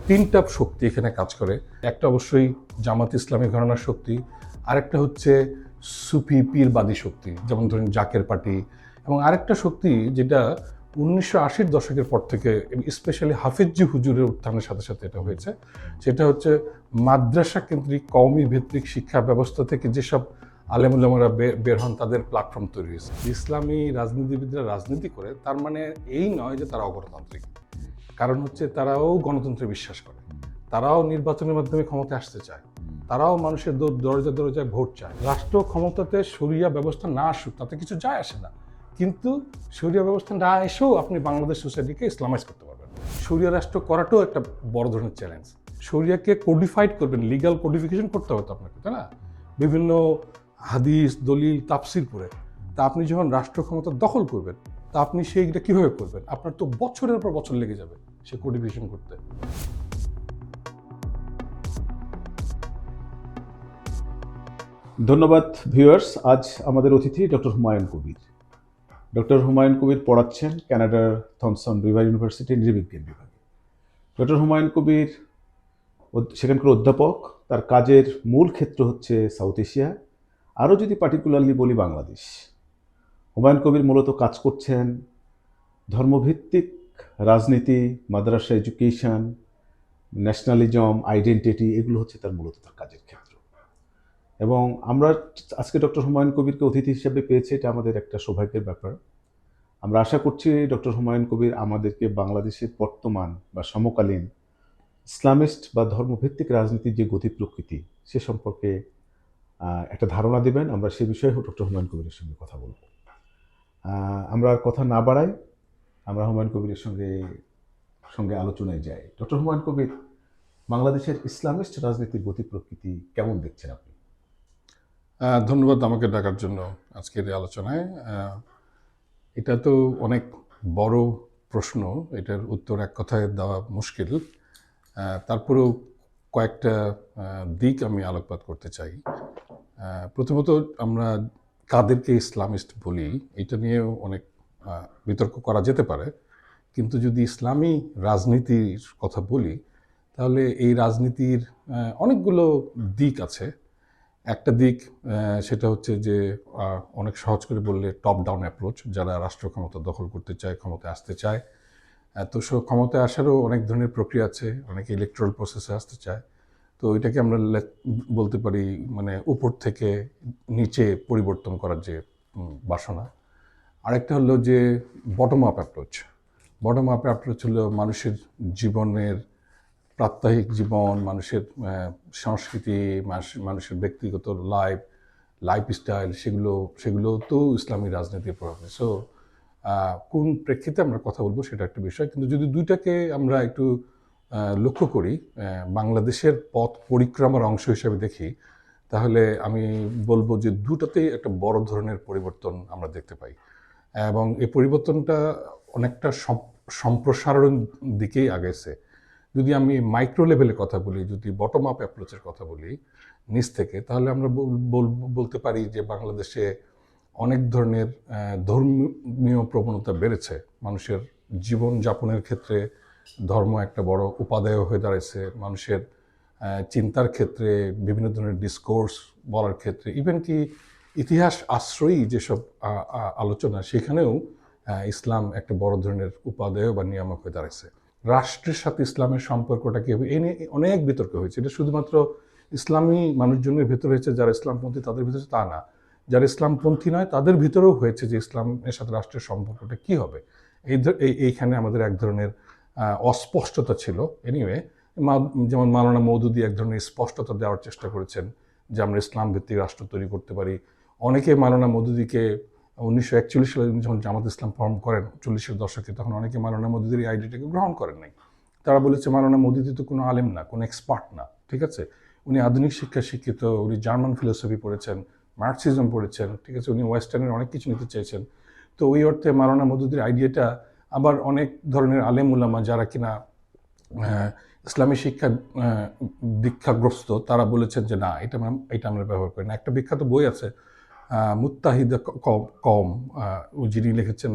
তিনটা শক্তি এখানে কাজ করে। একটা অবশ্যই জামাত ইসলামী ঘরানার শক্তি, আরেকটা হচ্ছে সুফি পীরবাদী শক্তি, যেমন ধরেন জাকের পার্টি, এবং আরেকটা শক্তি যেটা 1980-র দশকের পর থেকে স্পেশালি হাফিজি হুজুরের উত্থানের সাথে সাথে এটা হয়েছে, সেটা হচ্ছে মাদ্রাসা কেন্দ্রিক কওমি ভিত্তিক শিক্ষা ব্যবস্থা থেকে যেসব আলেমুলামারা বের হন, তাদের প্ল্যাটফর্ম তৈরি হয়েছে। ইসলামী রাজনীতিবিদরা রাজনীতি করে তার মানে এই নয় যে তারা অগণতান্ত্রিক, কারণ হচ্ছে তারাও গণতন্ত্রে বিশ্বাস করে, তারাও নির্বাচনের মাধ্যমে ক্ষমতায় আসতে চায়, তারাও মানুষের দরজা দরজায় ভোট চায়। রাষ্ট্র ক্ষমতাতে শরিয়া ব্যবস্থা না আসুক তাতে কিছু যায় আসে না, কিন্তু শরিয়া ব্যবস্থা না এসেও আপনি বাংলাদেশ সোসাইটিকে ইসলামাইজ করতে পারবেন। শরিয়া রাষ্ট্র করাটাও একটা বড় ধরনের চ্যালেঞ্জ। শরিয়াকে কোডিফাইড করবেন, লিগাল কোডিফিকেশন করতে হবে তো আপনাকে, তাই না? বিভিন্ন হাদিস দলিল তাফসির পড়ে। তা আপনি যখন রাষ্ট্র ক্ষমতা দখল করবেন, তা আপনি সেইটা কীভাবে করবেন? আপনার তো বছরের পর বছর লেগে যাবে সে কোডিফিকেশন করতে। ধন্যবাদ ভিউয়ার্স। আজ আমাদের অতিথি ডক্টর হুমায়ুন কবির। ডক্টর হুমায়ুন কবির পড়াচ্ছেন কানাডার থমসন রিভার ইউনিভার্সিটি নৃবিজ্ঞান বিভাগে। ডক্টর হুমায়ুন কবির সেখানকার অধ্যাপক। তার কাজের মূল ক্ষেত্র হচ্ছে সাউথ এশিয়া, আরও যদি পার্টিকুলারলি বলি বাংলাদেশ। হুমায়ুন কবির মূলত কাজ করছেন ধর্মভিত্তিক রাজনীতি, মাদ্রাসা এডুকেশন, ন্যাশনালিজম, আইডেন্টিটি, এগুলো হচ্ছে তার মূলত তার কাজের ক্ষেত্র। এবং আমরা আজকে ডক্টর হুমায়ুন কবিরকে অতিথি হিসেবে পেয়েছি, এটা আমাদের একটা সৌভাগ্যের ব্যাপার। আমরা আশা করছি ডক্টর হুমায়ুন কবির আমাদেরকে বাংলাদেশের বর্তমান বা সমকালীন ইসলামিস্ট বা ধর্মভিত্তিক রাজনীতির যে গতি প্রকৃতি সে সম্পর্কে একটা ধারণা দেবেন। আমরা সে বিষয়ে ডক্টর হুমায়ুন কবিরের সঙ্গে কথা বলব। আমরা কথা না বাড়াই, আমরা হুমায়ুন কবিরের সঙ্গে আলোচনায় যাই। ডক্টর হুমায়ুন কবির, বাংলাদেশের ইসলামিস্ট রাজনীতির গতি প্রকৃতি কেমন দেখছেন আপনি? ধন্যবাদ আমাকে ডাকার জন্য আজকের এই আলোচনায়। এটা তো অনেক বড় প্রশ্ন, এটার উত্তর এক কথায় দেওয়া মুশকিল। তারপরেও কয়েকটা দিক আমি আলোকপাত করতে চাই। প্রথমত, আমরা কাদেরকে ইসলামিস্ট বলি এটা নিয়েও অনেক বিতর্ক করা যেতে পারে, কিন্তু যদি ইসলামী রাজনীতির কথা বলি তাহলে এই রাজনীতির অনেকগুলো দিক আছে। একটা দিক সেটা হচ্ছে যে অনেক সহজ করে বললে টপ ডাউন অ্যাপ্রোচ, যারা রাষ্ট্র ক্ষমতা দখল করতে চায়, ক্ষমতায় আসতে চায়। তো ক্ষমতায় আসারও অনেক ধরনের প্রক্রিয়া আছে, অনেকে ইলেকট্রাল প্রসেসে আসতে চায়। তো এটাকে আমরা বলতে পারি মানে উপর থেকে নিচে পরিবর্তন করার যে বাসনা। আরেকটা হলো যে bottom up approach. Bottom up approach হলো মানুষের জীবনের প্রাত্যহিক জীবন, মানুষের সংস্কৃতি, মানুষের ব্যক্তিগত লাইফস্টাইল, সেগুলো তো ইসলামী রাজনীতির প্রভাব। সো কোন প্রেক্ষিতে আমরা কথা বলবো সেটা একটা বিষয়, কিন্তু যদি দুইটাকে আমরা একটু লক্ষ্য করি, বাংলাদেশের পথ পরিক্রমার অংশ হিসেবে দেখি, তাহলে আমি বলবো যে দুটাতেই একটা বড় ধরনের পরিবর্তন আমরা দেখতে পাই, এবং এই পরিবর্তনটা অনেকটা সম্প্রসারণ দিকেই আগেছে। যদি আমি মাইক্রো লেভেলে কথা বলি, যদি বটম আপ অ্যাপ্রোচের কথা বলি নিচ থেকে, তাহলে আমরা বলতে পারি যে বাংলাদেশে অনেক ধরনের ধর্মীয় প্রবণতা বেড়েছে। মানুষের জীবন যাপনের ক্ষেত্রে ধর্ম একটা বড় উপাদেয় হয়ে দাঁড়িয়েছে। মানুষের চিন্তার ক্ষেত্রে, বিভিন্ন ধরনের ডিসকোর্স বলার ক্ষেত্রে, ইভেন কি ইতিহাস আশ্রয়ী যেসব আলোচনা, সেখানেও ইসলাম একটা বড় ধরনের উপাদেয় বা নিয়ামক হয়ে দাঁড়িয়েছে। রাষ্ট্রের সাথে ইসলামের সম্পর্কটা কি হবে, এই নিয়ে অনেক বিতর্ক হয়েছে। এটা শুধুমাত্র ইসলামী মানুষজনের ভেতরে হয়েছে, যারা ইসলামপন্থী তাদের ভিতরে তা না, যারা ইসলামপন্থী নয় তাদের ভিতরেও হয়েছে যে ইসলামের সাথে রাষ্ট্রের সম্পর্কটা কি হবে। এইখানে আমাদের এক ধরনের অস্পষ্টতা ছিল। এনিওয়ে, যেমন মাওলানা মওদুদী এক ধরনের স্পষ্টতা দেওয়ার চেষ্টা করেছেন যে আমরা ইসলাম ভিত্তিক রাষ্ট্র তৈরি করতে পারি। অনেকে মাওলানা মওদুদীকে 1941 সালে যখন জামাত ইসলাম ফর্ম করেন 40-এর দশকে, তখন অনেকে মাওলানা মওদুদীর এই আইডিয়াটাকে গ্রহণ করেন নাই। তারা বলেছে মাওলানা মওদুদী তো কোনো আলেম না, কোনো এক্সপার্ট না। ঠিক আছে, উনি আধুনিক শিক্ষা শিক্ষিত, উনি জার্মান ফিলোসফি পড়েছেন, মার্কসিজম পড়েছেন, ঠিক আছে, উনি ওয়েস্টার্নের অনেক কিছু নিতে চেয়েছেন। তো ওই অর্থে মাওলানা মওদুদীর আইডিয়াটা আবার অনেক ধরনের আলেম উলামা যারা কিনা ইসলামী শিক্ষা দীক্ষাগ্রস্ত, তারা বলেছেন যে না, এটা আমরা ব্যবহার করি না। একটা বিখ্যাত বই আছে মুত্তাহিদা কওম, যিনি লিখেছেন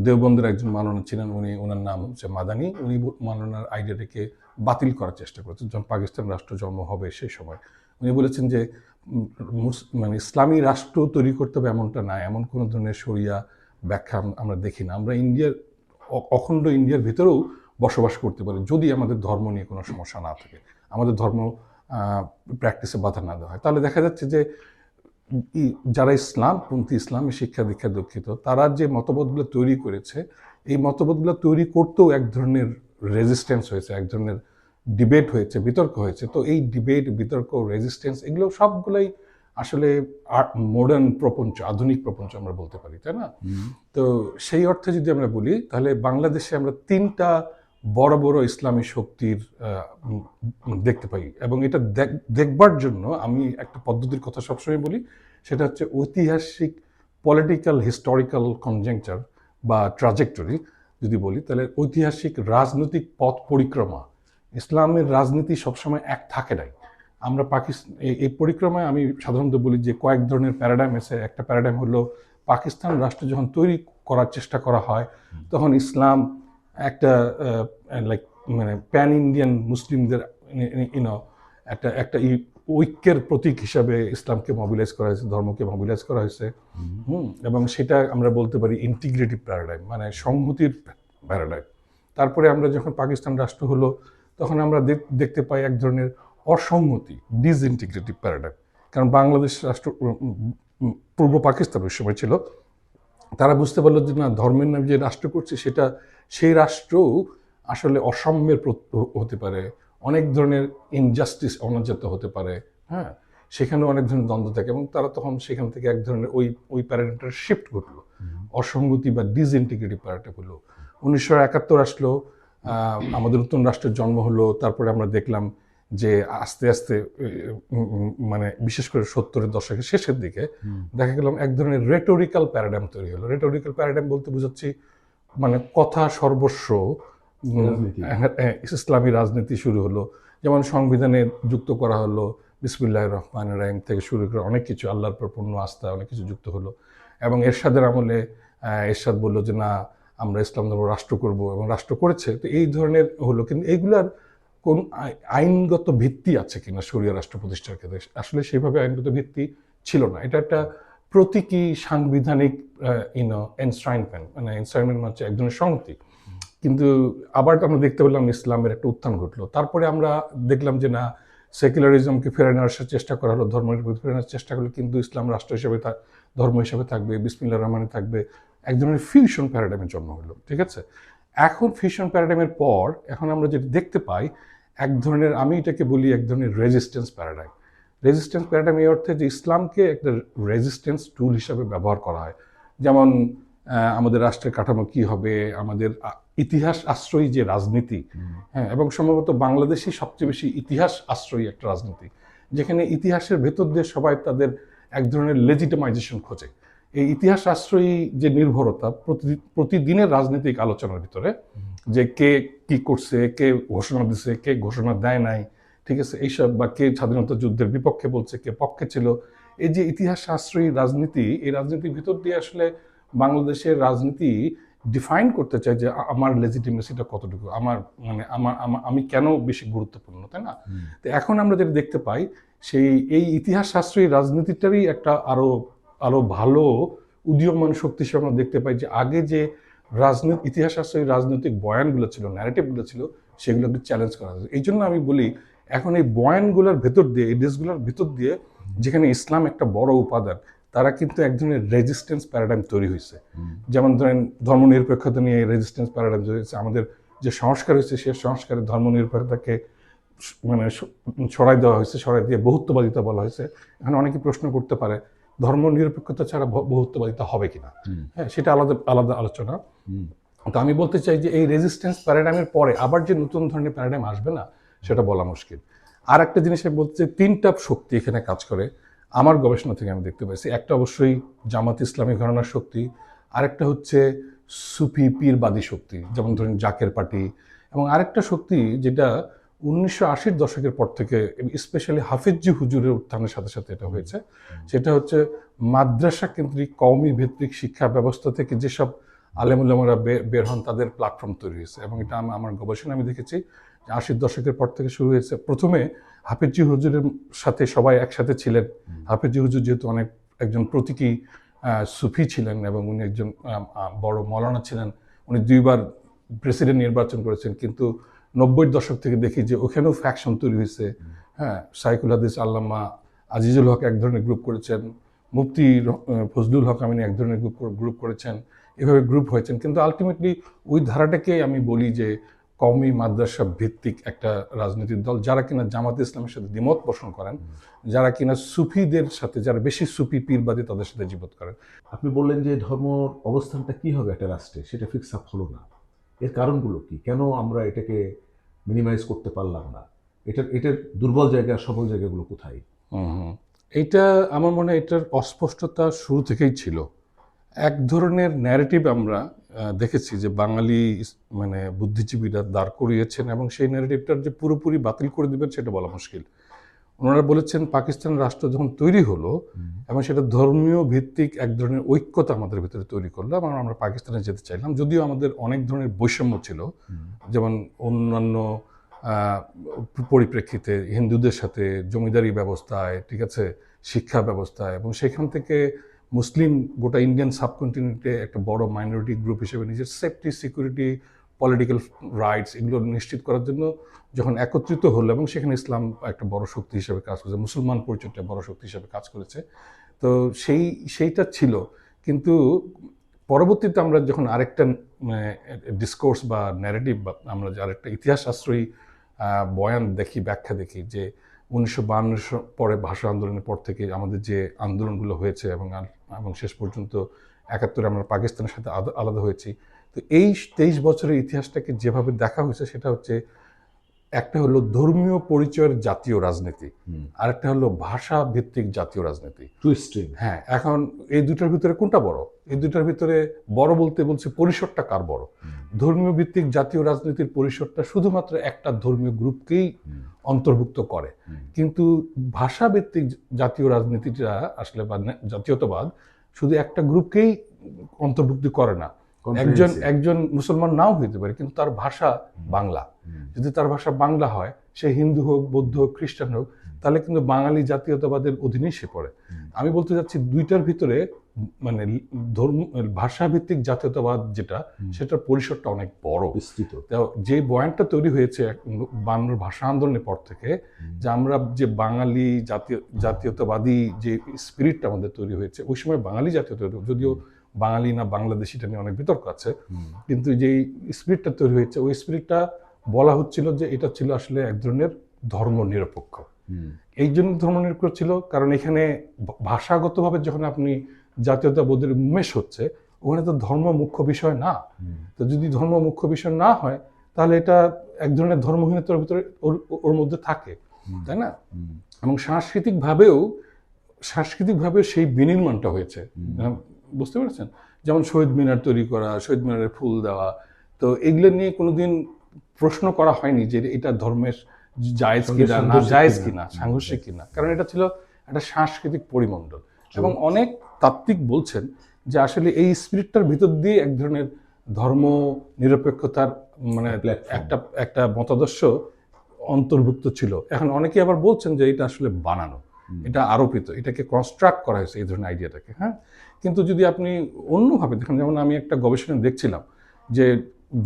দেওবন্দের একজন মাওলানা ছিলেন, ওনার নাম হচ্ছে মাদানি। উনি মাওলানার আইডিয়াটাকে বাতিল করার চেষ্টা করেছেন যখন পাকিস্তান রাষ্ট্র জন্ম হবে সেই সময়। উনি বলেছেন যে মানে ইসলামী রাষ্ট্র তৈরি করতে হবে এমনটা না, এমন কোনো ধরনের শরিয়া ব্যাখ্যা আমরা দেখি না। আমরা ইন্ডিয়ার অখণ্ড ইন্ডিয়ার ভিতরেও বসবাস করতে পারি যদি আমাদের ধর্ম নিয়ে কোনো সমস্যা না থাকে, আমাদের ধর্ম প্র্যাকটিসে বাধা না দেওয়া হয়। তাহলে দেখা যাচ্ছে যে যারা ইসলামপন্থী, ইসলামী শিক্ষা দীক্ষা দীক্ষিত, তারা যে মতবাদগুলো তৈরি করেছে, এই মতবাদগুলো তৈরি করতেও এক ধরনের রেজিস্ট্যান্স হয়েছে, এক ধরনের ডিবেট হয়েছে, বিতর্ক হয়েছে। তো এই ডিবেট, বিতর্ক, রেজিস্ট্যান্স এগুলো সবগুলোই আসলে মডার্ন প্রপঞ্চ, আধুনিক প্রপঞ্চ আমরা বলতে পারি, তাই না? তো সেই অর্থে যদি আমরা বলি, তাহলে বাংলাদেশে আমরা তিনটা বড় বড় ইসলামী শক্তির দেখতে পাই। এবং এটা দেখবার জন্য আমি একটা পদ্ধতির কথা সবসময় বলি, সেটা হচ্ছে ঐতিহাসিক পলিটিক্যাল হিস্টোরিক্যাল কনজাংচার বা ট্রাজেক্টরি যদি বলি, তাহলে ঐতিহাসিক রাজনৈতিক পথ পরিক্রমা। ইসলামের রাজনীতি সবসময় এক থাকে নাই। আমরা পাকিস্তান এই পরিক্রমায় আমি সাধারণত বলি যে কয়েক ধরনের প্যারাডাইম আছে। একটা প্যারাডাইম হলো পাকিস্তান রাষ্ট্র যখন তৈরি করার চেষ্টা করা হয়, তখন ইসলাম একটা লাইক মানে প্যান ইন্ডিয়ান মুসলিমদের একটা একটা ঐক্যের প্রতীক হিসাবে ইসলামকে মোবিলাইজ করা হয়েছে, ধর্মকে মোবিলাইজ করা হয়েছে। এবং সেটা আমরা বলতে পারি ইন্টিগ্রেটিভ প্যারাডাইম, মানে সংহতির প্যারাডাইম। তারপরে আমরা যখন পাকিস্তান রাষ্ট্র হলো, তখন আমরা দেখতে পাই এক ধরনের অসংহতি, ডিসইন্টিগ্রেটিভ প্যারাডাইম। কারণ বাংলাদেশ রাষ্ট্র পূর্ব পাকিস্তান ওই সময় ছিল, তারা বুঝতে পারলো যে না, ধর্মের নামে যে রাষ্ট্র করছে সেটা, সেই রাষ্ট্রও আসলে অসাম্যের হতে পারে, অনেক ধরনের ইনজাস্টিস, অনাচারিতা হতে পারে, হ্যাঁ, সেখানে অনেক ধরনের দ্বন্দ্ব থাকে। এবং তারা তখন সেখান থেকে এক ধরনের ওই প্যারাডাইমটার শিফট ঘটলো, অসংগতি বা ডিসইন্টিগ্রেটিভ প্যারাডাইম হলো। 1971 আসলো, আমাদের নতুন রাষ্ট্রের জন্ম হলো। তারপরে আমরা দেখলাম যে আস্তে আস্তে মানে বিশেষ করে 70-এর দশকের শেষের দিকে দেখা গেলাম এক ধরনের রেটোরিক্যাল প্যারাডাইম তৈরি হলো। রেটোরিক্যাল প্যারাডাইম বলতে বোঝাচ্ছি মানে কথা সর্বস্ব ইসলামী রাজনীতি শুরু হলো। যেমন সংবিধানে যুক্ত করা হলো বিসমিল্লাহির রহমানির রহিম থেকে শুরু করে অনেক কিছু, আল্লাহর উপর পূর্ণ আস্থা, অনেক কিছু যুক্ত হলো। এবং এরশাদের আমলে এরশাদ বললো যে না, আমরা ইসলাম ধর্ম রাষ্ট্র করব, এবং রাষ্ট্র করেছে। তো এই ধরনের হলো, কিন্তু এইগুলার কোন আইনগত ভিত্তি আছে কিনা শরিয়া রাষ্ট্র প্রতিষ্ঠার ক্ষেত্রে? আসলে সেভাবে আইনগত ভিত্তি ছিল না। এটা একটা প্রতীকী সাংবিধানিক এনশ্রাইনমেন্ট, মানে এনশ্রাইনমেন্ট হচ্ছে এক ধরনের সংহতি। কিন্তু আবার আমরা দেখতে পেলাম ইসলামের একটা উত্থান ঘটলো। তারপরে আমরা দেখলাম যে না, সেকুলারিজমকে ফেরায় নেওয়ার চেষ্টা করা হলো, ধর্মের ফেরায় নেওয়ার চেষ্টা করলো, কিন্তু ইসলাম রাষ্ট্র হিসেবে ধর্ম হিসাবে থাকবে, বিসমিল্লাহির রহমানে থাকবে। এক ধরনের ফিউশন প্যারাডাইমের জন্ম হলো, ঠিক আছে? এখন ফিউশন প্যারাডাইমের পর এখন আমরা যেটা দেখতে পাই, এক ধরনের, আমি এটাকে বলি এক ধরনের রেজিস্ট্যান্স প্যারাডাইম। রেজিস্ট্যান্স প্যারাডাইম এই অর্থে যে ইসলামকে একটা রেজিস্ট্যান্স টুল হিসাবে ব্যবহার করা হয়। যেমন আমাদের রাষ্ট্রের কাঠামো কি হবে, আমাদের ইতিহাস আশ্রয়ী যে রাজনীতি, হ্যাঁ, এবং সম্ভবত বাংলাদেশই সবচেয়ে বেশি ইতিহাস আশ্রয়ী একটা রাজনীতি, যেখানে ইতিহাসের ভেতর দিয়ে সবাই তাদের এক ধরনের লেজিটিমাইজেশন খোঁজে। এই ইতিহাস আশ্রয়ী যে নির্ভরতা প্রতিদিনের রাজনৈতিক আলোচনার ভিতরে, যে কে কি করছে, কে ঘোষণা দিছে, কে ঘোষণা দেয় নাই, ঠিক আছে, এইসব, বা কে স্বাধীনতা যুদ্ধের বিপক্ষে বলছে, কে পক্ষে ছিল, এই যে ইতিহাস আশ্রয়ী রাজনীতি, এই রাজনীতির ভিতর দিয়ে আসলে বাংলাদেশের রাজনীতি ডিফাইন করতে চায় যে আমার লেজিটিমেসিটা কতটুকু, আমার মানে আমি কেন বেশি গুরুত্বপূর্ণ, তাই না? তো এখন আমরা যেটা দেখতে পাই, এই ইতিহাস শাস্ত্রী রাজনীতিটারই একটা আরো ভালো উদীয়মান শক্তি হিসেবে আমরা দেখতে পাই যে আগে যে ইতিহাস শাস্ত্রী রাজনৈতিক বয়ানগুলো ছিল, ন্যারেটিভগুলো ছিল, সেগুলোকে চ্যালেঞ্জ করা যায়। এই জন্য আমি বলি, এখন এই বয়ানগুলোর ভেতর দিয়ে, এই দেশগুলোর ভেতর দিয়ে, যেখানে ইসলাম একটা বড় উপাদান, তারা কিন্তু এক ধরনের রেজিস্ট্যান্স প্যারাডাইম তৈরি হয়েছে। যেমন ধরেন ধর্মনিরপেক্ষতা নিয়ে রেজিস্ট্যান্স প্যারাডাইম তৈরি হয়েছে। আমাদের যে সংস্কার হয়েছে, সে সংস্কারে ধর্মনিরপেক্ষতাকে মানে ছড়াই দেওয়া হয়েছে, ছড়াই দিয়ে বহুত্ববাদিতা বলা হয়েছে। এখানে অনেকে প্রশ্ন করতে পারে ধর্মনিরপেক্ষতা ছাড়া বহুত্ববাদিতা হবে কিনা। হ্যাঁ, সেটা আলাদা আলাদা আলোচনা। তো আমি বলতে চাই যে এই রেজিস্ট্যান্স প্যারাডাইমের পরে আবার যে নতুন ধরনের প্যারাডাইম আসবে না, সেটা বলা মুশকিল। আর একটা জিনিস আমি বলতে চাই, তিনটা শক্তি এখানে কাজ করে আমার গবেষণা থেকে আমি দেখতে পাইছি। একটা অবশ্যই জামাত ইসলামী ঘরানার শক্তি, আরেকটা হচ্ছে সুফি পীরবাদী শক্তি, যেমন ধরেন জাকের পার্টি, এবং আরেকটা শক্তি যেটা 1980-র দশকের পর থেকে স্পেশালি হাফিজি হুজুরের উত্থানের সাথে সাথে এটা হয়েছে, সেটা হচ্ছে মাদ্রাসা কেন্দ্রিক কওমি ভিত্তিক শিক্ষা ব্যবস্থা থেকে যেসব আলেমুলামারা বের হন, তাদের প্ল্যাটফর্ম তৈরি হয়েছে। এবং এটা আমার গবেষণায় আমি দেখেছি যে 80-র দশকের পর থেকে শুরু হয়েছে। প্রথমে হাফিজি হুজুরের সাথে সবাই একসাথে ছিলেন। হাফিজি হুজুর যেহেতু একজন প্রতীকী সুফি ছিলেন এবং উনি একজন বড় মৌলানা ছিলেন, উনি 2বার প্রেসিডেন্ট নির্বাচন করেছেন। কিন্তু 90-র দশক থেকে দেখি যে ওখানেও ফ্যাকশন তৈরি হয়েছে। হ্যাঁ, সাইকুল হাদিস আল্লামা আজিজুল হক এক ধরনের গ্রুপ করেছেন, মুফতি ফজলুল হক আমিনী এক ধরনের গ্রুপ করেছেন, এভাবে গ্রুপ হয়েছেন। কিন্তু আলটিমেটলি ওই ধারাটাকে আমি বলি যে কওমি মাদ্রাসা ভিত্তিক একটা রাজনৈতিক দল, যারা কিনা জামাতে ইসলামের সাথে দ্বিমত পোষণ করেন, যারা কিনা সুফিদের সাথে, যারা বেশি সুফি পীরবাদী তাদের সাথে জীবত করেন। আপনি বললেন যে ধর্মর অবস্থানটা কি হবে একটা রাষ্ট্রে, সেটা ফিক্স আপ হলো না। এর কারণগুলো কি? কেন আমরা এটাকে মিনিমাইজ করতে পারলাম না? এটার দুর্বল জায়গা, সবল জায়গাগুলো কোথায়? এইটা আমার মনে হয় এটার অস্পষ্টতা শুরু থেকেই ছিল। এক ধরনের ন্যারেটিভ আমরা দেখেছি যে বাঙালি মানে বুদ্ধিজীবীরা দাঁড় করিয়েছেন, এবং সেই ন্যারেটিভটার যে পুরোপুরি বাতিল করে দিবেন সেটা বলা মুশকিল। ওনারা বলেছেন পাকিস্তান রাষ্ট্র যখন তৈরি হলো এবং সেটা ধর্মীয় ভিত্তিক এক ধরনের ঐক্যতা আমাদের ভিতরে তৈরি করলো এবং আমরা পাকিস্তানে যেতে চাইলাম, যদিও আমাদের অনেক ধরনের বৈষম্য ছিল। যেমন অন্যান্য পরিপ্রেক্ষিতে হিন্দুদের সাথে জমিদারি ব্যবস্থায়, ঠিক আছে, শিক্ষা ব্যবস্থায়, এবং সেখান থেকে মুসলিম গোটা ইন্ডিয়ান সাবকন্টিনেন্টে একটা বড় মাইনরিটি গ্রুপ হিসেবে নিজের সেফটি, সিকিউরিটি, পলিটিক্যাল রাইটস এগুলো নিশ্চিত করার জন্য যখন একত্রিত হলো, এবং সেখানে ইসলাম একটা বড় শক্তি হিসেবে কাজ করেছে, মুসলমান পরিচয়টা বড় শক্তি হিসেবে কাজ করেছে। তো সেইটা ছিল। কিন্তু পরবর্তীতে আমরা যখন আরেকটা ডিসকোর্স বা ন্যারেটিভ, আমরা যে আরেকটা ইতিহাস আশ্রয়ী বয়ান দেখি, ব্যাখ্যা দেখি, যে 1952 পরে ভাষা আন্দোলনের পর থেকে আমাদের যে আন্দোলনগুলো হয়েছে এবং শেষ পর্যন্ত 71-এ আমরা পাকিস্তানের সাথে আলাদা হয়েছি। তো এই 23 বছরের ইতিহাসটাকে যেভাবে দেখা হয়েছে সেটা হচ্ছে, একটা হলো ধর্মীয় পরিচয়ের জাতীয় রাজনীতি, আরেকটা হলো ভাষা ভিত্তিক জাতীয় রাজনীতি। হ্যাঁ, এখন এই দুটার ভিতরে কোনটা বড়? এই দুটার ভিতরে বড় বলতে বলছে পরিসরটা কার বড়? ধর্মীয় ভিত্তিক জাতীয় রাজনীতির পরিসরটা শুধুমাত্র একটা ধর্মীয় গ্রুপকেই অন্তর্ভুক্ত করে, কিন্তু ভাষা ভিত্তিক জাতীয় রাজনীতিটা আসলে বা জাতীয়তাবাদ শুধু একটা গ্রুপকেই অন্তর্ভুক্তি করে না। একজন মুসলমান নাও হইতে পারে, কিন্তু তার ভাষা বাংলা। যদি তার ভাষা বাংলা হয়, সে হিন্দু হোক, বৌদ্ধ হোক, খ্রিস্টান হোক, তাহলে কিন্তু বাঙালি জাতীয়তাবাদের অধীনেই সে পড়ে। আমি বলতে চাচ্ছি দুইটার ভিতরে মানে ভাষা ভিত্তিক জাতীয়তাবাদ যেটা, সেটার পরিসরটা অনেক বড়, বিস্তৃত। যে বয়ানটা তৈরি হয়েছে 52 ভাষা আন্দোলনের পর থেকে, যে আমরা যে বাঙালি জাতীয়তাবাদী যে স্পিরিটটা আমাদের তৈরি হয়েছে, ওই সময় বাঙালি জাতীয়তাবাদ, যদিও বাঙালি না বাংলাদেশিটা নিয়ে অনেক বিতর্ক আছে, কিন্তু যেই স্পিরিটটা তৈরি হয়েছে, ওই স্পিরিটটা বলা হচ্ছিল যে এটা ছিল আসলে এক ধরনের ধর্ম নিরপেক্ষ। এই জন্য ধর্ম নিরপেক্ষ ছিল কারণ এখানে ভাষাগতভাবে যখন আপনি জাতীয়তাবোধের উন্মেষ হচ্ছে, ওখানে তো ধর্ম মুখ্য বিষয় না। তো যদি ধর্ম মুখ্য বিষয় না হয়, তাহলে এটা এক ধরনের ধর্মহীনতার ভিতরে ওর মধ্যে থাকে, তাই না? এবং সাংস্কৃতিকভাবেও সেই বিনির্মাণটা হয়েছে, বুঝতে পেরেছেন? যেমন শহীদ মিনার তৈরি করা, শহীদ মিনারে ফুল দেওয়া, তো এগুলো নিয়ে কোনোদিন প্রশ্ন করা হয়নি যে এটা ধর্মের জায়েজ কিনা, না জায়েজ কিনা, সাংঘর্ষিক কিনা, কারণ এটা ছিল একটা সাংস্কৃতিক পরিমণ্ডল। এবং অনেক তাত্ত্বিক বলছেন যে আসলে এই স্পিরিটটার ভিতর দিয়ে এক ধরনের ধর্ম নিরপেক্ষতার মানে একটা মতাদর্শ অন্তর্ভুক্ত ছিল। এখন অনেকে আবার বলছেন যে এটা আসলে বানানো, এটা আরোপিত, এটাকে কনস্ট্রাক্ট করা হয়েছে এই ধরনের আইডিয়াটাকে। হ্যাঁ, কিন্তু যদি আপনি অন্যভাবে দেখেন, যেমন আমি একটা গবেষণা দেখছিলাম যে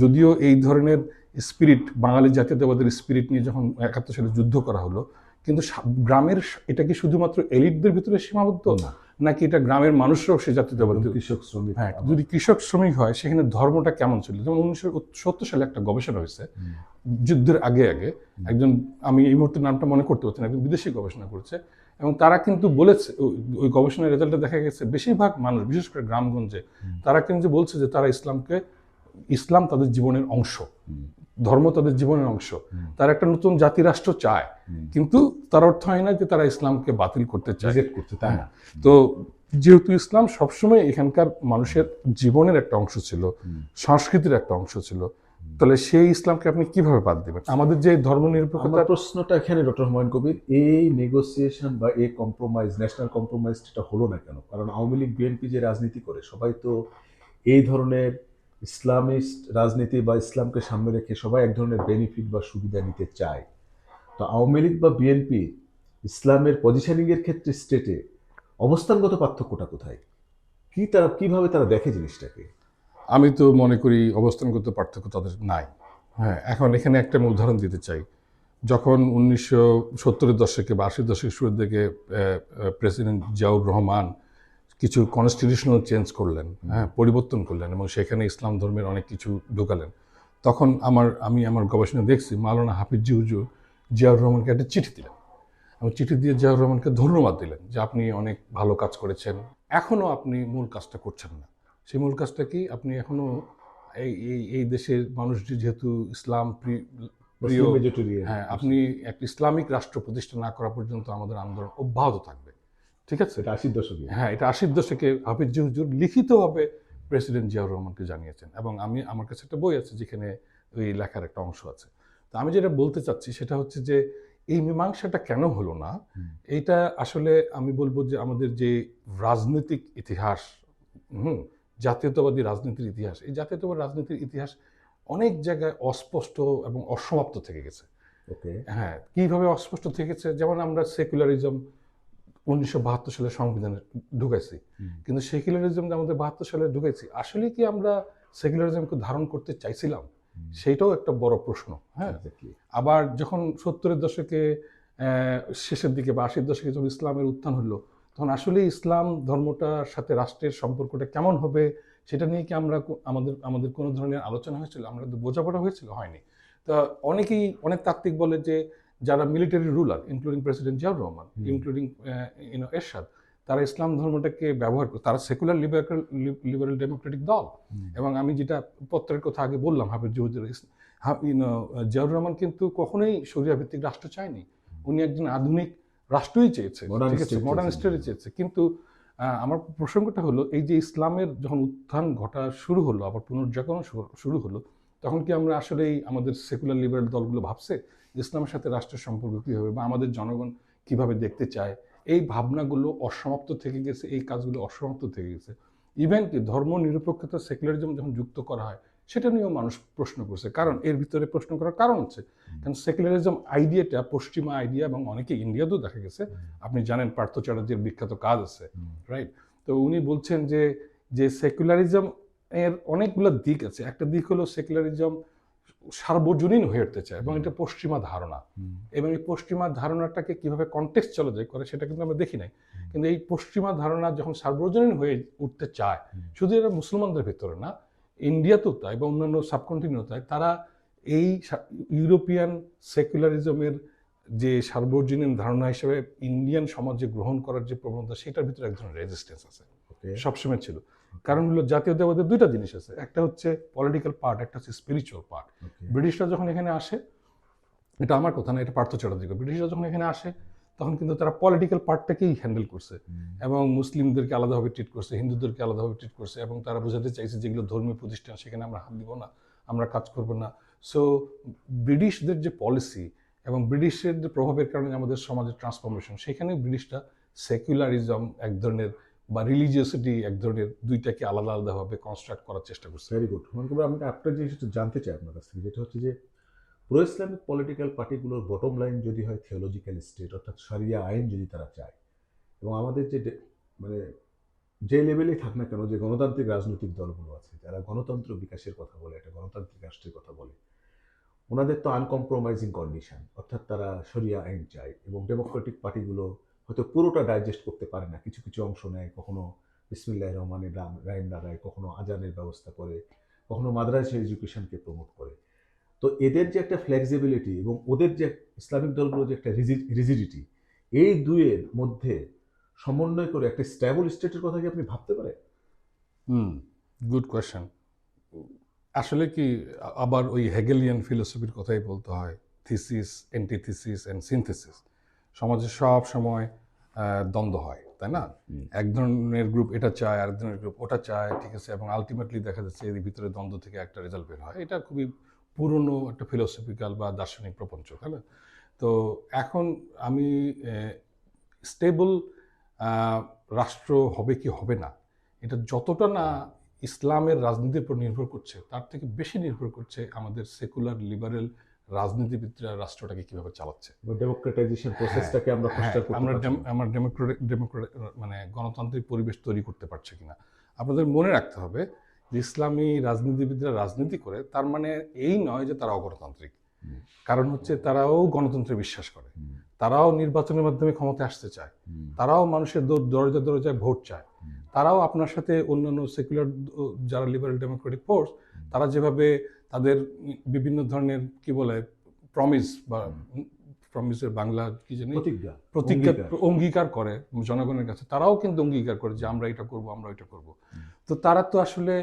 যদিও এই ধরনের স্পিরিট, বাঙালি জাতীয়তাবাদের স্পিরিট নিয়ে যখন 71 সালে যুদ্ধ করা হলো, কিন্তু গ্রামের এটা কি শুধুমাত্র এলিটদের ভিতরে সীমাবদ্ধ, নাকি এটা গ্রামের মানুষরাও সে জাতীয়তাবাদ? কৃষক শ্রমিক, হ্যাঁ, যদি কৃষক শ্রমিক হয়, সেখানে ধর্মটা কেমন ছিল? যেমন 1970 সালে একটা গবেষণা হয়েছে, যুদ্ধের আগে একজন, আমি এই মুহূর্তে নামটা মনে করতে পারছি না, একজন বিদেশি গবেষণা করেছে, এবং তারা কিন্তু বলেছে, ওই গবেষণার রেজাল্টে দেখা গেছে বেশিরভাগ মানুষ, বিশেষ করে গ্রামগঞ্জে, তারা কিন্তু বলছে যে তারা ইসলাম তাদের জীবনের অংশ, ধর্ম তাদের জীবনের অংশ। তারা একটা নতুন জাতি রাষ্ট্র চায়, কিন্তু তার অর্থ হয় না যে তারা ইসলামকে বাতিল করতে চায়, তাই না? তো যেহেতু ইসলাম সবসময় এখানকার মানুষের জীবনের একটা অংশ ছিল, সংস্কৃতির একটা অংশ ছিল, তাহলে সেই ইসলামকে আপনি কিভাবে বাদ দিবেন? আমাদের যে ধর্ম নিরপেক্ষতার প্রশ্নটা এখানে ডক্টর হুমায়ুন কবির, এই নেগোসিয়েশন বা এই কম্প্রোমাইজ, ন্যাশনাল কম্প্রোমাইজটা হলো না কেন? কারণ আওয়ামী লীগ, বিএনপি যে রাজনীতি করে, সবাই তো এই ধরনের ইসলামিস্ট রাজনীতি বা ইসলামকে সামনে রেখে সবাই এক ধরনের বেনিফিট বা সুবিধা নিতে চায়। তো আওয়ামী লীগ বা বিএনপি ইসলামের পজিশনিং এর ক্ষেত্রে স্টেটে অবস্থানগত পার্থক্যটা কোথায়? কিভাবে তারা দেখে জিনিসটাকে? আমি তো মনে করি অবস্থানগত পার্থক্য তাদের নাই। হ্যাঁ, এখন এখানে একটা আমি উদাহরণ দিতে চাই। যখন 1970-এর দশকে বা 80-এর দশকের শুরুর দিকে প্রেসিডেন্ট জিয়াউর রহমান কিছু কনস্টিটিউশনাল চেঞ্জ করলেন, হ্যাঁ, পরিবর্তন করলেন এবং সেখানে ইসলাম ধর্মের অনেক কিছু ঢোকালেন, তখন আমি আমার গবেষণায় দেখছি মাওলানা হাফিজ হুজুর জিয়াউর রহমানকে একটা চিঠি দিলেন এবং চিঠি দিয়ে জিয়াউর রহমানকে ধন্যবাদ দিলেন যে আপনি অনেক ভালো কাজ করেছেন, এখনও আপনি মূল কাজটা করছেন না। সেই মূল কাজটা কি? আপনি এখনও এই দেশের মানুষ যেহেতু ইসলাম প্রিয়, মুসলিম মেজরিটি। হ্যাঁ, আপনি একটা ইসলামিক রাষ্ট্র প্রতিষ্ঠা না করা পর্যন্ত আমাদের আন্দোলন অব্যাহত থাকবে। ঠিক আছে? এটা 80 দশকে। হ্যাঁ, এটা 80-র দশকে হাফিজ হুজুর লিখিতভাবে প্রেসিডেন্ট জিয়াউর রহমানকে জানিয়েছেন এবং আমার কাছে একটা বই আছে যেখানে ওই লেখার একটা অংশ আছে। তো আমি যেটা বলতে চাচ্ছি সেটা হচ্ছে যে এই মীমাংসাটা কেন হলো না, এইটা আসলে আমি বলবো যে আমাদের যে রাজনৈতিক ইতিহাস, জাতীয়তাবাদী রাজনীতির ইতিহাস, এই জাতীয়তাবাদী রাজনীতির ইতিহাস অনেক জায়গায় অস্পষ্ট এবং অসমাপ্ত থেকে গেছে। ওকে। হ্যাঁ, কিভাবে অস্পষ্ট থেকেছে? যেমন আমরা সেকুলারিজম 1972 সালে সংবিধানে ঢুকাইছি, কিন্তু সেকুলারিজম যে আমাদের 72 সালে ঢুকাইছি, আসলে কি আমরা সেকুলারিজমকে ধারণ করতে চাইছিলাম? সেইটাও একটা বড় প্রশ্ন। হ্যাঁ, আবার যখন 70-এর দশকে শেষের দিকে বা 80-এর দশকে যখন ইসলামের উত্থান হলো, তখন আসলে ইসলাম ধর্মটার সাথে রাষ্ট্রের সম্পর্কটা কেমন হবে সেটা নিয়ে কি আমরা আমাদের কোনো ধরনের আলোচনা হয়েছিল? আমাদের বোঝাপড়া হয়েছিল? হয়নি। তা অনেক তাত্ত্বিক বলে যে যারা military ruler, including president Ziaur Rahman, including Ershad, তারা ইসলাম ধর্মটাকে ব্যবহার করে, তারা সেকুলার লিবারেল ডেমোক্রেটিক দল। এবং আমি যেটা পত্রের কথা আগে বললাম, হাফিজ জিয়াউর রহমান কিন্তু কখনোই শরিয়া ভিত্তিক রাষ্ট্র চায়নি। উনি একজন আধুনিক রাষ্ট্রই চেয়েছে, ঠিক আছে, মডার্ন স্টেটই চেয়েছে। কিন্তু আমার প্রসঙ্গটা হলো এই যে ইসলামের যখন উত্থান ঘটা শুরু হলো, আবার পুনর্জাগরণ শুরু হলো, তখন কি আমরা আসলেই আমাদের সেকুলার লিবারেল দলগুলো ভাবছে ইসলামের সাথে রাষ্ট্রের সম্পর্ক কী হবে বা আমাদের জনগণ কিভাবে দেখতে চায়? এই ভাবনাগুলো অসমাপ্ত থেকে গেছে, এই কাজগুলো অসমাপ্ত থেকে গেছে। ইভেন কি ধর্ম নিরপেক্ষতা সেকুলারিজম যখন যুক্ত করা হয় সেটা নিয়েও মানুষ প্রশ্ন করছে, কারণ এর ভিতরে প্রশ্ন করার কারণ হচ্ছে কারণ সেকুলারিজম আইডিয়াটা পশ্চিমা আইডিয়া এবং অনেকে ইন্ডিয়াতেও দেখা গেছে। আপনি জানেন পার্থ চ্যাটার্জির বিখ্যাত কাজ আছে, রাইট? তো উনি বলছেন যে সেকুলারিজম এর অনেকগুলো দিক আছে। একটা দিক হলো সেকুলারিজম সার্বজনীন হয়ে উঠতে চায় এবং এটা পশ্চিমা ধারণা, এবং এই পশ্চিমা ধারণাটাকে কিভাবে কন্টেক্সচুয়ালাইজ করে সেটা কিন্তু আমরা দেখি নাই। কিন্তু এই পশ্চিমা ধারণা যখন সার্বজনীন হয়ে উঠতে চায়, শুধু এটা মুসলমানদের ভিতরে না, ইন্ডিয়াতেও তাই বা অন্যান্য সাবকন্টিনেন্টও তাই, তারা এই ইউরোপিয়ান সেকুলারিজমের যে সার্বজনীন ধারণা হিসেবে ইন্ডিয়ান সমাজে গ্রহণ করার যে প্রবণতা, সেটার ভিতরে এক ধরনের রেজিস্ট্যান্স আছে, সবসময় ছিল। কারণ হলো জাতীয়তাবাদের দুইটা জিনিস আছে, একটা হচ্ছে পলিটিক্যাল পার্ট, একটা হচ্ছে স্পিরিচুয়াল পার্ট। ব্রিটিশরা যখন এখানে আসে, এটা আমার কথা না, এটা পার্থ চ্যাটার্জি, ব্রিটিশরা যখন এখানে আসে তখন কিন্তু তারা পলিটিক্যাল পার্টটাকেই হ্যান্ডেল করছে এবং মুসলিমদেরকে আলাদাভাবে ট্রিট করছে, হিন্দুদেরকে আলাদাভাবে ট্রিট করছে এবং তারা বোঝাতে চাইছে যেগুলো ধর্মীয় প্রতিষ্ঠান সেখানে আমরা হাত দিব না, আমরা কাজ করব না। সো ব্রিটিশদের যে পলিসি এবং ব্রিটিশের যে প্রভাবের কারণে আমাদের সমাজের ট্রান্সফরমেশন, সেখানে ব্রিটিশরা সেকুলারিজম এক ধরনের বা রিলিজিয়াসিটি এক ধরনের, দুইটাকে আলাদা আলাদাভাবে কনস্ট্রাক্ট করার চেষ্টা করছে। Very good. আমি একটা জিনিস একটু জানতে চাই আপনার কাছ থেকে, যেটা হচ্ছে যে প্রো ইসলামিক পলিটিক্যাল পার্টিগুলোর বটম লাইন যদি হয় থিওলজিক্যাল স্টেট, অর্থাৎ শরিয়া আইন যদি তারা চায়, এবং আমাদের যে মানে যে লেভেলেই থাক না কেন, যে গণতান্ত্রিক রাজনৈতিক দলগুলো আছে যারা গণতন্ত্র বিকাশের কথা বলে, একটা গণতান্ত্রিক রাষ্ট্রের কথা বলে, ওনাদের তো আনকম্প্রোমাইজিং কন্ডিশন, অর্থাৎ তারা শরিয়া আইন চায়। এবং ডেমোক্রেটিক পার্টিগুলো হয়তো পুরোটা ডাইজেস্ট করতে পারে না, কিছু কিছু অংশ নেয়, কখনো বিসমিল্লাহির রহমানির রাইম লাগায়, কখনো আজানের ব্যবস্থা করে, কখনো মাদ্রাসা এডুকেশনকে প্রমোট করে। তো এদের যে একটা ফ্লেক্সিবিলিটি এবং ওদের যে ইসলামিক দলগুলোর যে একটা রিজিডিটি, এই দুইয়ের মধ্যে সমন্বয় করে একটা স্ট্যাবল স্টেটের কথা কি আপনি ভাবতে পারেন? Good question. আসলে কি আবার ওই হেগেলিয়ান ফিলোসফির কথাই বলতে হয়, থিসিস, অ্যান্টিথিসিস অ্যান্ড সিনথেসিস। সমাজে সব সময় দ্বন্দ্ব হয়, তাই না? এক ধরনের গ্রুপ এটা চায়, আরেক ধরনের গ্রুপ ওটা চায়, ঠিক আছে, এবং আলটিমেটলি দেখা যাচ্ছে এর ভিতরে দ্বন্দ্ব থেকে একটা রেজাল্ট বের হয়। এটা খুবই পুরনো একটা ফিলোসফিক্যাল বা দার্শনিক প্রপঞ্চ, তাই না? তো এখন আমি স্টেবল রাষ্ট্র হবে কি হবে না, এটা যতটা না ইসলামের রাজনীতির উপর নির্ভর করছে, তার থেকে বেশি নির্ভর করছে আমাদের সেকুলার লিবারেল রাজনীতিবিদরা রাষ্ট্রটাকে কিভাবে চালাচ্ছে। ডেমোক্রেটাইজেশন প্রসেসটাকে আমরা প্রচার করতে আমরা পারছি না। আমার ডেমোক্রেটিক মানে গণতান্ত্রিক পরিবেশ তৈরি করতে পারছে কিনা। আপনাদের মনে রাখতে হবে যে ইসলামী রাজনীতিবিদরা রাজনীতি করে তার মানে এই নয় যে তারা অগণতান্ত্রিক। কারণ হচ্ছে তারাও গণতন্ত্রে বিশ্বাস করে, তারাও নির্বাচনের মাধ্যমে ক্ষমতায় আসতে চায়, তারাও মানুষের দরজায় দরজায় ভোট চায়, তারাও আপনার সাথে অন্যান্য সেকুলার যারা লিবারেল ডেমোক্রেটিক ফোর্স তারা যেভাবে তাদের বিভিন্ন ধরনের কি বলে প্রমিস বা প্রমিসের বাংলা কি জানি প্রতিজ্ঞা অঙ্গীকার করে জনগণের কাছে, তারাও কিন্তু অঙ্গীকার করে যে আমরা এটা করব, আমরা এটা করব। তো তারা তো আসলে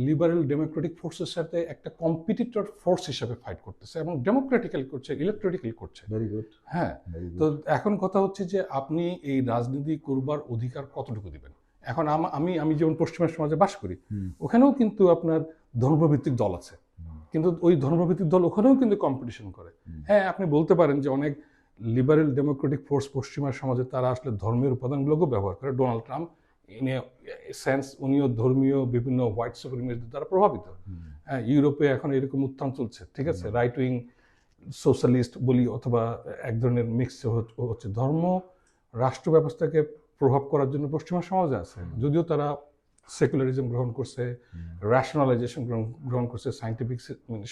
লিবারেল ডেমোক্রেটিক ফোর্সের সাথে একটা কম্পিটিটর ফোর্স হিসেবে ফাইট করতেছে এবং ডেমোক্রেটিক্যালি করছে, ইলেকট্রিক্যালি করছে। Very good. হ্যাঁ, তো এখন কথা হচ্ছে যে আপনি এই রাজনীতি করবার অধিকার কতটুকু দিবেন। এখন আমি যেমন পশ্চিমা সমাজে বাস করি, ওখানেও কিন্তু আপনার ধর্মভিত্তিক দল আছে, কিন্তু ওই ধর্মভিত্তিক দল ওখানেও কিন্তু কম্পিটিশন করে। হ্যাঁ, আপনি বলতে পারেন যে অনেক লিবারেল ডেমোক্রেটিক ফোর্স পশ্চিমা সমাজে তারা আসলে ধর্মের উপাদানগুলোকেও ব্যবহার করে। Donald Trump in a sense উনিও ধর্মীয় বিভিন্ন হোয়াইট সুপ্রিমেসিদের দ্বারা প্রভাবিত। হ্যাঁ, ইউরোপে এখন এরকম উত্থান চলছে, ঠিক আছে, রাইট উইং সোশ্যালিস্ট বলি অথবা এক ধরনের মিক্স হচ্ছে। ধর্ম রাষ্ট্র ব্যবস্থাকে প্রভাব করার জন্য পশ্চিমা সমাজে আছে, যদিও তারা সেকুলারিজম গ্রহণ করছে, র্যাশনালাইজেশন গ্রহণ করছে, সায়েন্টিফিক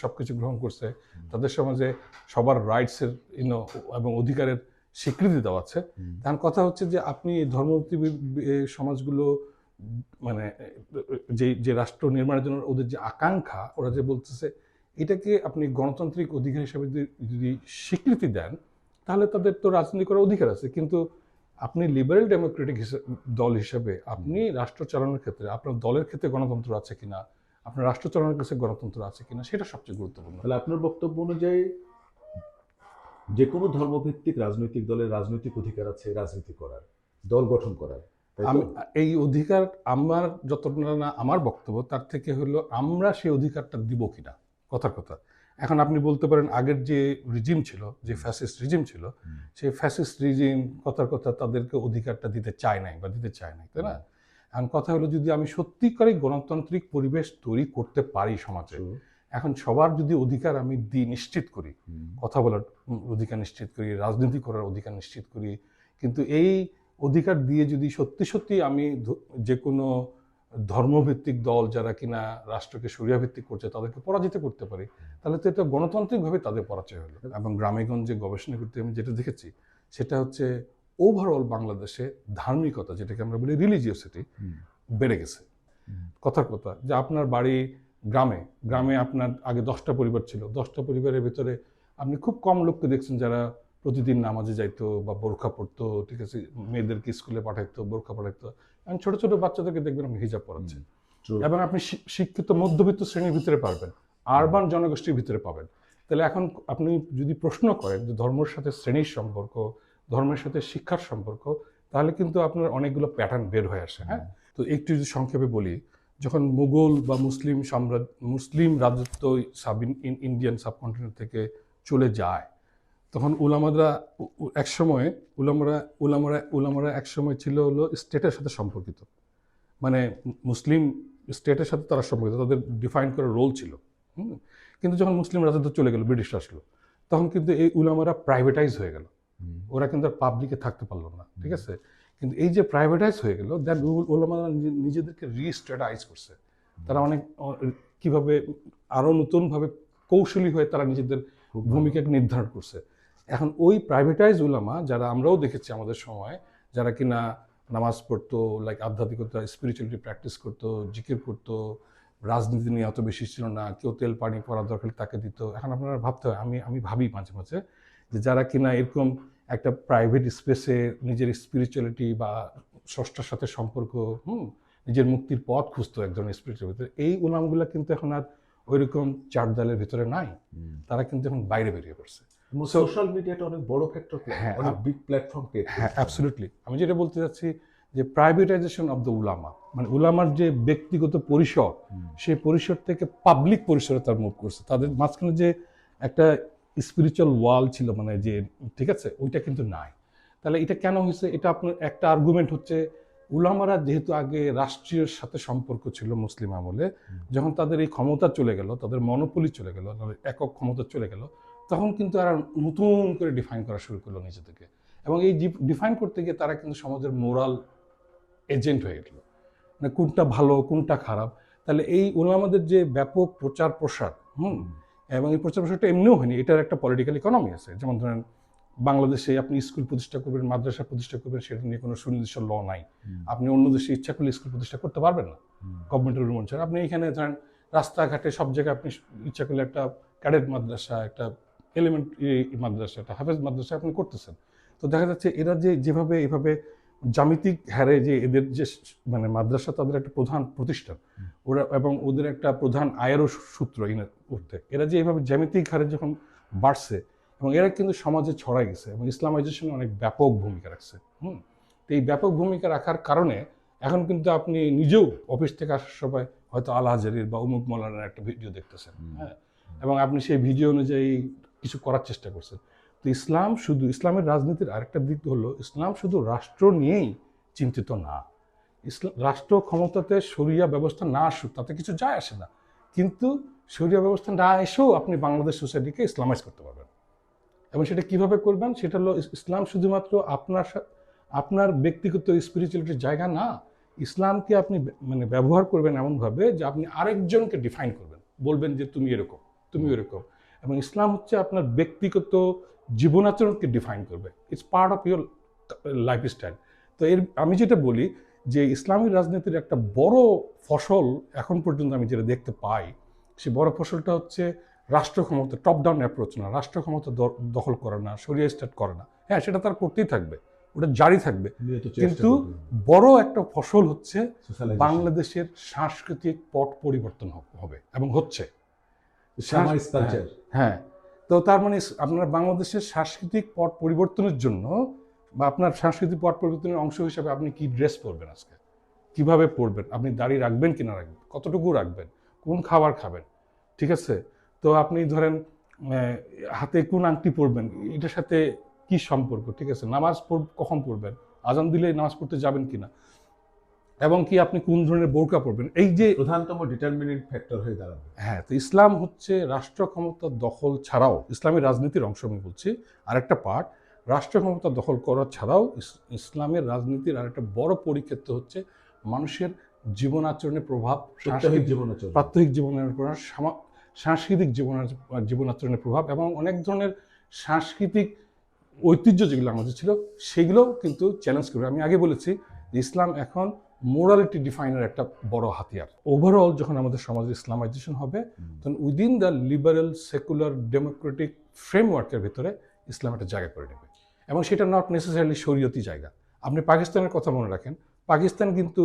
সব কিছু গ্রহণ করছে, তাদের সমাজে সবার রাইটসের এবং অধিকারের স্বীকৃতি দেওয়া আছে। তার কথা হচ্ছে যে আপনি ধর্মভিত্তিক সমাজগুলো মানে যে রাষ্ট্র নির্মাণের জন্য ওদের যে আকাঙ্ক্ষা, ওরা যে বলতেছে এটাকে আপনি গণতান্ত্রিক অধিকার হিসেবে যদি স্বীকৃতি দেন তাহলে তাদের তো রাজনীতি করার অধিকার আছে। কিন্তু আপনি লিবারেল ডেমোক্রেটিক দল হিসেবে আপনি রাষ্ট্র চালানোর ক্ষেত্রে আপনার দলের ক্ষেত্রে গণতন্ত্র আছে কিনা, আপনার রাষ্ট্র চালানোর কাছে গণতন্ত্র আছে কিনা, সেটা সবচেয়ে গুরুত্বপূর্ণ। তাহলে আপনার বক্তব্য অনুযায়ী যে কোনো ধর্মভিত্তিক রাজনৈতিক দলের রাজনৈতিক অধিকার আছে রাজনীতি করার, দল গঠন করার। এই অধিকার আমার যতটা না আমার বক্তব্য, তার থেকে হলো আমরা সেই অধিকারটা দিব কিনা, কথার কথা। এখন আপনি বলতে পারেন আগের যে রিজিম ছিল, যে ফ্যাসিস্ট রিজিম ছিল, সেই ফ্যাসিস্ট রিজিম কথার কথা তাদেরকে অধিকারটা দিতে চায় নাই বা দিতে চায় নাই, তাই না? এখন কথা হলো যদি আমি সত্যিকারই গণতান্ত্রিক পরিবেশ তৈরি করতে পারি সমাজে, এখন সবার যদি অধিকার আমি নিশ্চিত করি, কথা বলার অধিকার নিশ্চিত করি, রাজনীতি করার অধিকার নিশ্চিত করি, কিন্তু এই অধিকার দিয়ে যদি সত্যি সত্যি আমি যে কোনো ধর্মভিত্তিক দল যারা কিনা রাষ্ট্রকে শরিয়া ভিত্তিক করছে তাদেরকে পরাজিত করতে পারি, তাহলে তো এটা গণতান্ত্রিকভাবে তাদের পরাজয় হলো। এবং গ্রামেগঞ্জে গবেষণা করতে আমি যেটা দেখেছি সেটা হচ্ছে ওভারঅল বাংলাদেশে ধার্মিকতা, যেটাকে আমরা বলি রিলিজিয়াসিটি, বেড়ে গেছে। কথার কথা যে আপনার বাড়ি গ্রামে আপনার আগে 10টা পরিবার ছিল, 10টা পরিবারের ভিতরে আপনি খুব কম লোককে দেখছেন যারা প্রতিদিন নামাজে যাইতো বা বোরখা পড়তো, ঠিক আছে, মেয়েদেরকে স্কুলে পাঠাইতো, বোরখা পাঠাইতো। এখন ছোট ছোট বাচ্চাদেরকে দেখবেন আপনি হিজাব পড়াচ্ছেন, এবং আপনি শিক্ষিত মধ্যবিত্ত শ্রেণীর ভিতরে পারবেন, আরবান জনগোষ্ঠীর ভিতরে পাবেন। তাহলে এখন আপনি যদি প্রশ্ন করেন যে ধর্মের সাথে শ্রেণীর সম্পর্ক, ধর্মের সাথে শিক্ষার সম্পর্ক, তাহলে কিন্তু আপনার অনেকগুলো প্যাটার্ন বের হয়ে আসে। হ্যাঁ, তো একটু যদি সংক্ষেপে বলি, যখন মুঘল বা মুসলিম রাজত্ব ইন্ডিয়ান সাবকন্টিনেন্ট থেকে চলে যায়, তখন উলামারা একসময় ছিল হলো স্টেটের সাথে সম্পর্কিত, মানে মুসলিম স্টেটের সাথে তারা সম্পর্কিত, তাদের ডিফাইন করার রোল ছিল। কিন্তু যখন মুসলিম রাজত্ব চলে গেল, ব্রিটিশ আসলো, তখন কিন্তু এই উলামারা প্রাইভেটাইজ হয়ে গেল, ওরা কিন্তু আর পাবলিকে থাকতে পারলো না, ঠিক আছে। কিন্তু এই যে প্রাইভেটাইজ হয়ে গেল, দেন উলামারা নিজেদেরকে রিস্ট্যাটাইজ করছে, তারা অনেক কিভাবে আরো নতুনভাবে কৌশলী হয়ে তারা নিজেদের ভূমিকাকে নির্ধারণ করছে। এখন ওই প্রাইভেটাইজ উলামা যারা আমরাও দেখেছি আমাদের সময়, যারা কিনা নামাজ পড়তো, লাইক আধ্যাত্মিকতা স্পিরিচুয়ালিটি প্র্যাকটিস করতো, জিকির করতো, রাজনীতি নিয়ে অত বেশি ছিল না, কেউ তেল পানি পড়া দরকার তাকে দিত। এখন আপনারা ভাবতে হয়, আমি ভাবি মাঝে মাঝে যে যারা কিনা এরকম একটা প্রাইভেট স্পেসে নিজের স্পিরিচুয়ালিটি বা স্রষ্টার সাথে সম্পর্ক, নিজের মুক্তির পথ খুঁজতো এক ধরনের স্পিরিচুয়াল ভিতরে, এই উলামগুলো কিন্তু এখন আর ওইরকম চার দেয়ালের ভিতরে নাই, তারা কিন্তু এখন বাইরে বেরিয়ে পড়ছে। সোশ্যাল মিডিয়াটা অনেক বড় ফ্যাক্টর, অনেক বিগ প্ল্যাটফর্ম ক্রিয়েট। হ্যাঁ, অ্যাবসলিউটলি। আমি যেটা বলতে চাচ্ছি যে প্রাইভেটাইজেশন অফ দ্য উলামা, মানে উলামার যে ব্যক্তিগত পরিসর, সেই পরিসর থেকে পাবলিক পরিসরে তার মুভ করছে। তাদের মাঝখানে যে একটা স্পিরিচুয়াল ওয়াল ছিল, মানে যে, ঠিক আছে, ওইটা কিন্তু নাই। তাহলে এটা কেন হয়েছে? এটা আপনার একটা আর্গুমেন্ট হচ্ছে উলামারা যেহেতু আগে রাষ্ট্রীয় সাথে সম্পর্ক ছিল মুসলিম আমলে, যখন তাদের এই ক্ষমতা চলে গেল, তাদের মনোপলি চলে গেল, তাদের একক ক্ষমতা চলে গেল, তখন কিন্তু এরা নতুন করে ডিফাইন করা শুরু করলো নিজেদেরকে। এবং এই ডিফাইন করতে গিয়ে তারা কিন্তু সমাজের মোরাল এজেন্ট হয়ে গেল, মানে কোনটা ভালো কোনটা খারাপ। তাহলে এই উলামাদের যে ব্যাপক প্রচার প্রসার, এবং এই প্রচার প্রসারটা এমনিও হয়নি, এটার একটা পলিটিক্যাল ইকোনমি আছে। যেমন ধরেন বাংলাদেশে আপনি স্কুল প্রতিষ্ঠা করবেন, মাদ্রাসা প্রতিষ্ঠা করবেন, সেটা নিয়ে কোনো সুনির্দিষ্ট ল নাই। আপনি অন্য দেশে ইচ্ছা করলে স্কুল প্রতিষ্ঠা করতে পারবেন না গভর্নমেন্টের অনুমোদন ছাড়া। আপনি এখানে ধরেন রাস্তাঘাটে সব জায়গায় আপনি ইচ্ছা করলে একটা ক্যাডেট মাদ্রাসা, একটা এলিমেন্টারি মাদ্রাসা, একটা হাফেজ মাদ্রাসা আপনি করতেছেন। তো দেখা যাচ্ছে এরা যেভাবে এভাবে জ্যামিতিক হারে যে এদের যে মানে মাদ্রাসা তাদের একটা প্রধান প্রতিষ্ঠান, ওরা এবং ওদের একটা প্রধান আয়েরও সূত্র উঠতে, এরা যে এইভাবে জ্যামিতিক হারে যখন বাড়ছে এবং এরা কিন্তু সমাজে ছড়াই গেছে এবং ইসলামাইজেশনে অনেক ব্যাপক ভূমিকা রাখছে। তো এই ব্যাপক ভূমিকা রাখার কারণে এখন কিন্তু আপনি নিজেও অফিস থেকে আসার সময় হয়তো আল হাজারির বা উমুক মৌলানার একটা ভিডিও দেখতেছেন, হ্যাঁ, এবং আপনি সেই ভিডিও অনুযায়ী কিছু করার চেষ্টা করছেন। তো ইসলামের রাজনীতির আরেকটা দিক হলো, ইসলাম শুধু রাষ্ট্র নিয়েই চিন্তিত না। রাষ্ট্র ক্ষমতাতে শরিয়া ব্যবস্থা না আসুক তাতে কিছু যায় আসে না, কিন্তু শরিয়া ব্যবস্থা না এসেও আপনি বাংলাদেশ সোসাইটিকে ইসলামাইজ করতে পারবেন। এবং সেটা কিভাবে করবেন, সেটা হলো ইসলাম শুধুমাত্র আপনার ব্যক্তিগত স্পিরিচুয়ালিটির জায়গা না। ইসলামকে আপনি মানে ব্যবহার করবেন এমনভাবে যে আপনি আরেকজনকে ডিফাইন করবেন, বলবেন যে তুমি এরকম, তুমি এরকম। এবং ইসলাম হচ্ছে আপনার ব্যক্তিগত জীবনাচরণকে ডিফাইন করবে। It's part of your lifestyle. তো আমি যেটা বলি যে ইসলামী রাজনীতির একটা বড় ফসল এখন পর্যন্ত আমি যেটা দেখতে পাই, সে বড় ফসলটা হচ্ছে রাষ্ট্র ক্ষমতা, টপ ডাউন অ্যাপ্রোচ না, রাষ্ট্র ক্ষমতা দখল করে না, শরিয়া স্টার্ট করে না। হ্যাঁ, সেটা তার করতেই থাকবে, ওটা জারি থাকবে, কিন্তু বড় একটা ফসল হচ্ছে বাংলাদেশের সাংস্কৃতিক পট পরিবর্তন হবে এবং হচ্ছে। হ্যাঁ, তো তার মানে আপনার বাংলাদেশের সাংস্কৃতিক পট পরিবর্তনের জন্য বা আপনার সাংস্কৃতিক পট পরিবর্তনের অংশ হিসাবে আপনি কি ড্রেস পরবেন, আজকে কিভাবে পরবেন, আপনি দাড়ি রাখবেন কিনা রাখবেন, কতটুকু রাখবেন, কোন খাবার খাবেন, ঠিক আছে। তো আপনি ধরেন হাতে কোন আংটি পরবেন, এটার সাথে কি সম্পর্ক, ঠিক আছে। নামাজ কখন পড়বেন, আজান দিলে নামাজ পড়তে যাবেন কিনা, এবং কি আপনি কোন ধরনের বোরকা পড়বেন, এই যে প্রধানতম ডিটারমিনেন্ট ফ্যাক্টর হয়ে দাঁড়াবে। হ্যাঁ, তো ইসলাম হচ্ছে রাষ্ট্র ক্ষমতা দখল ছাড়াও, ইসলামী রাজনীতির অংশ আমি বলছি, আরেকটা পার্ট রাষ্ট্র ক্ষমতা দখল করা ছাড়াও ইসলামের রাজনীতির আরেকটা বড় পরিক্ষেত্র হচ্ছে মানুষের জীবন আচরণের প্রভাব, প্রাত্যহিক জীবনের প্রভাব, সাংস্কৃতিক জীবন আচরণের প্রভাব, এবং অনেক ধরনের সাংস্কৃতিক ঐতিহ্য যেগুলো আমাদের ছিল সেগুলো কিন্তু চ্যালেঞ্জ করবে। আমি আগে বলেছি যে ইসলাম এখন মোরালিটি ডিফাইনের একটা বড় হাতিয়ার। ওভারঅল যখন আমাদের সমাজে ইসলামাইজেশন হবে, তখন within the liberal secular democratic ফ্রেমওয়ার্কের ভিতরে ইসলাম একটা জায়গা করে নেবে, এবং সেটা নট নেসেসারিলি শরীয়তি জায়গা। আপনি পাকিস্তানের কথা মনে রাখেন, পাকিস্তান কিন্তু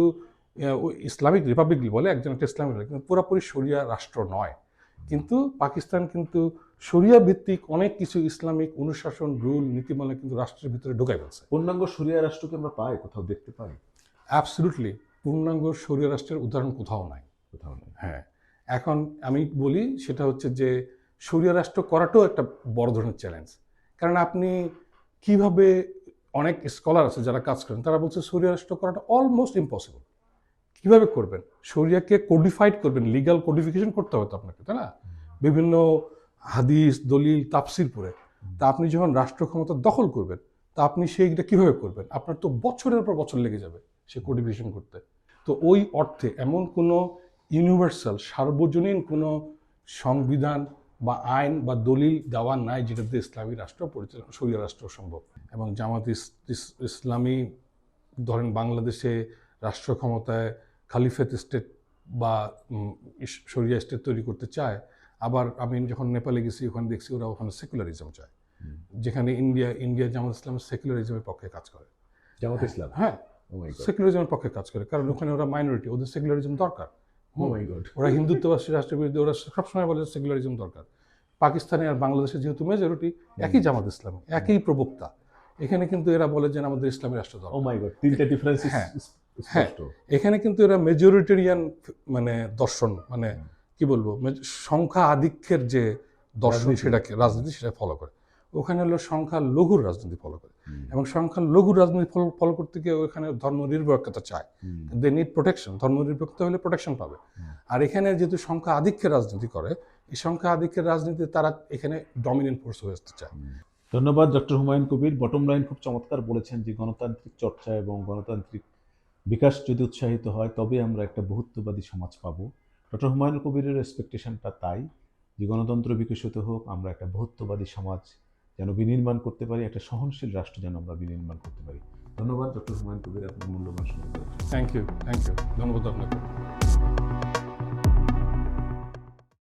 ইসলামিক রিপাবলিক বলে, একজন একটা ইসলামিক, কিন্তু পুরোপুরি শরিয়া রাষ্ট্র নয়। কিন্তু পাকিস্তান কিন্তু শরিয়া ভিত্তিক অনেক কিছু ইসলামিক অনুশাসন, রুল, নীতিমালা কিন্তু রাষ্ট্রের ভিতরে ঢুকাই ফেলছে। পূর্ণাঙ্গ শরিয়া রাষ্ট্রকে আমরা পাই, কোথাও দেখতে পাই? অ্যাবসলিউটলি, পূর্ণাঙ্গ শরিয়া রাষ্ট্রের উদাহরণ কোথাও নাই। হ্যাঁ, এখন আমি বলি সেটা হচ্ছে যে শরিয়া রাষ্ট্র করাটাও একটা বড় ধরনের চ্যালেঞ্জ। কারণ আপনি কিভাবে, অনেক স্কলার আছে যারা কাজ করেন, তারা বলছে শরিয়া রাষ্ট্র করাটা অলমোস্ট ইম্পসিবল। কিভাবে করবেন, শরিয়াকে কোডিফাইড করবেন, লিগাল কোডিফিকেশন করতে হবে তো আপনাকে, তাই না, বিভিন্ন হাদিস, দলিল, তাফসির পড়ে। তা আপনি যখন রাষ্ট্র ক্ষমতা দখল করবেন, তা আপনি সেইটা কিভাবে করবেন, আপনার তো বছরের পর বছর লেগে যাবে সে কোডিফিকেশন করতে। তো ওই অর্থে এমন কোনো ইউনিভার্সাল সার্বজনীন কোনো সংবিধান বা আইন বা দলিল দেওয়া নাই যেটাতে ইসলামী রাষ্ট্র পরিচালনা, শরিয়া রাষ্ট্র সম্ভব। এবং জামাত ইসলামী ধরেন বাংলাদেশে রাষ্ট্র ক্ষমতায় খালিফাত স্টেট বা শরিয়া স্টেট তৈরি করতে চায়। আবার আমি যখন নেপালে গেছি, ওখানে দেখছি ওরা ওখানে সেকুলারিজম চায়, যেখানে ইন্ডিয়া জামাত ইসলামের সেকুলারিজমের পক্ষে কাজ করে। জামাত ইসলাম, হ্যাঁ, সেকুলারিজমের পক্ষে কাজ করে, কারণ ওখানে ওরা মাইনরিটি, ওদের সেকুলারিজম দরকার। ওরা হিন্দুত্ববাদী রাষ্ট্রের বিরুদ্ধে, ওরা সবসময় বলে সেকুলারিজম দরকার। পাকিস্তানে আর বাংলাদেশে যেহেতু মেজরিটি, একই জামাত ইসলাম, একই প্রবক্তা, এখানে কিন্তু এরা বলে যে আমাদের ইসলামী রাষ্ট্র দরকার। ও মাই গড, তিনটা ডিফারেন্স। হ্যাঁ, এখানে কিন্তু এরা মেজরিটেরিয়ান মানে দর্শন, মানে কি বলবো, সংখ্যা আধিক্যের যে দর্শন, সেটাকে রাজনীতি সেটা ফলো করে। ওখানে হলো সংখ্যা লঘুর রাজনীতি ফলো করে। এবং সংখ্যালঘু রাজনীতি ফলো করতে গিয়ে ওখানে ধর্মনিরপেক্ষতা চায়। দে নিড প্রোটেকশন, ধর্মনিরপেক্ষতা হলে প্রোটেকশন পাবে। আর এখানে যেহেতু সংখ্যা আধিক্যের রাজনীতি করে, এই সংখ্যা আধিক্যের রাজনীতি তারা এখানে ডমিনেন্ট ফোর্স হয়ে আসতে চায়। ধন্যবাদ doctor Humayun Kabir. Bottom line খুব চমৎকার বলেছেন যে গণতান্ত্রিক চর্চা এবং গণতান্ত্রিক বিকাশ যদি উৎসাহিত হয় তবে আমরা একটা বহুত্ববাদী সমাজ পাবো। ডক্টর হুমায়ুন কবিরের এক্সপেকটেশনটা তাই, যে গণতন্ত্র বিকশিত হোক, আমরা একটা বহুত্ববাদী সমাজ যেন বিনির্মাণ করতে পারি, একটা সহনশীল রাষ্ট্র যেন আমরা বিনির্মাণ করতে পারি। ধন্যবাদ ডক্টর হুমায়ুন কবির, আপনার মূল্যবান সময় দেওয়ার জন্য। থ্যাংক ইউ, ধন্যবাদ আপনাকে।